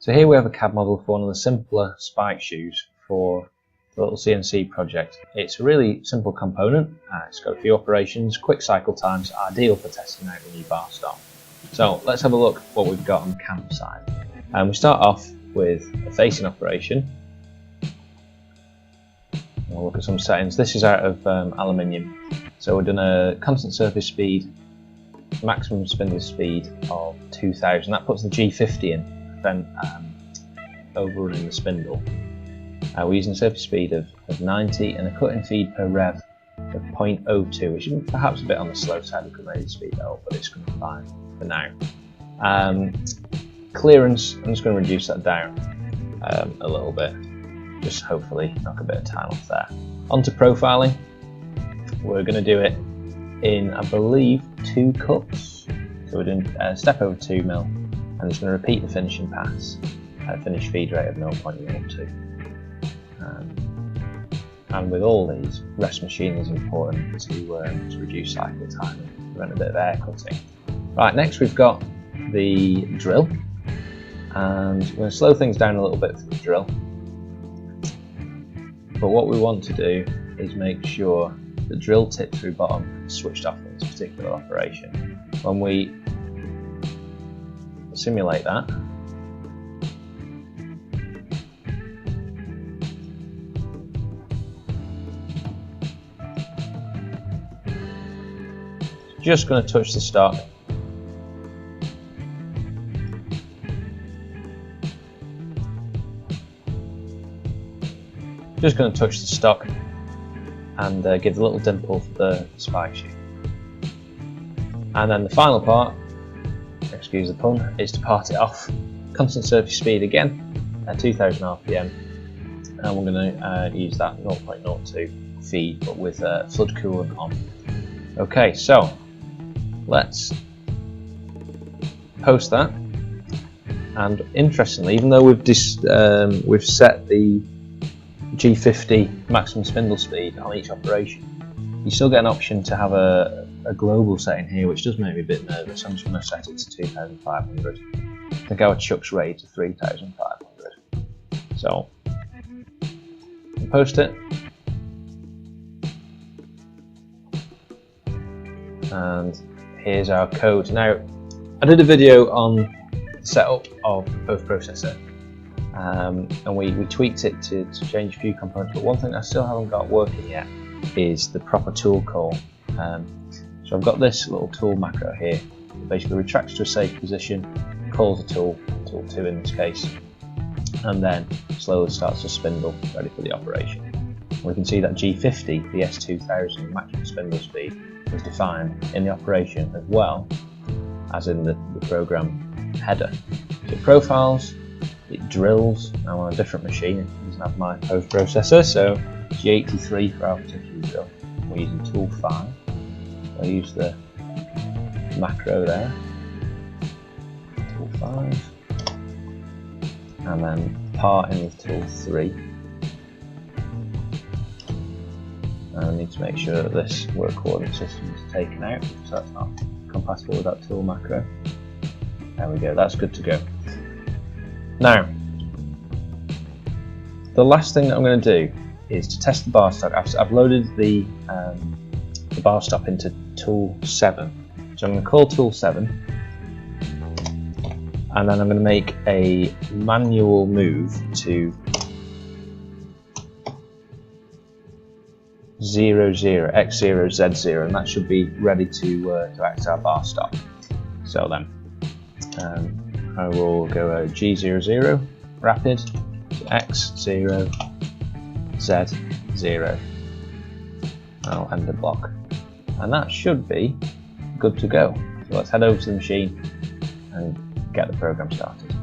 So here we have a CAD model for one of the simpler spike shoes for the little CNC project. It's a really simple component. It's got a few operations, quick cycle times, ideal for testing out the new bar stop. So let's have a look at what we've got on the CAM side. We start off with a facing operation. We'll look at some settings. This is out of aluminium. So we've done a constant surface speed, maximum spindle speed of 2000. That puts the G50 in. Then overrunning the spindle. We're using a surface speed of 90 and a cutting feed per rev of 0.02, which is perhaps a bit on the slow side. We could maybe speed that up, but it's going to be fine for now. Clearance, I'm just going to reduce that down a little bit, just hopefully knock a bit of time off there. On to profiling. We're going to do it in, I believe, 2 cuts. So we're doing a step over 2 mil. I'm just going to repeat the finishing pass at a finish feed rate of 0.02. And with all these, rest machine is important to reduce cycle time and prevent a bit of air cutting. Right, next we've got the drill, and we're going to slow things down a little bit for the drill. But what we want to do is make sure the drill tip through bottom is switched off in this particular operation. When we simulate that, just going to touch the stock. Just going to touch the stock and give a little dimple for the spike shoe. And then the final part, excuse the pun, is to part it off. Constant surface speed again at 2000 RPM, and we're going to use that 0.02 feed, but with flood coolant on. Okay, so let's post that. And interestingly, even though we've set the G50 maximum spindle speed on each operation, you still get an option to have a global setting here, which does make me a bit nervous. I'm just going to set it to 2500. I think our chuck's rated to 3500. So, post it. And here's our code. Now, I did a video on the setup of both processor, and we tweaked it to change a few components, but one thing I still haven't got working yet is the proper tool call. So I've got this little tool macro here. It basically retracts to a safe position, calls a tool 2 in this case, and then slowly starts to spindle, ready for the operation. We can see that G50, the S2000 maximum spindle speed, is defined in the operation as well as in the program header. So it profiles, it drills. Now on a different machine, it doesn't have my post processor, so G83 for our particular drill. We're using tool 5. I'll use the macro there, tool 5, and then part in with tool 3. And I need to make sure that this work coordinate system is taken out, so that's not compatible with that tool macro. There we go, that's good to go. Now, the last thing that I'm going to do is to test the bar stop. I've loaded the bar stop into tool 7. So I'm going to call tool 7, and then I'm going to make a manual move to 00, X0, Z0, and that should be ready to act our bar stop. So then I will go G00 rapid to X0, Z0. I'll end the block, and that should be good to go. So let's head over to the machine and get the program started.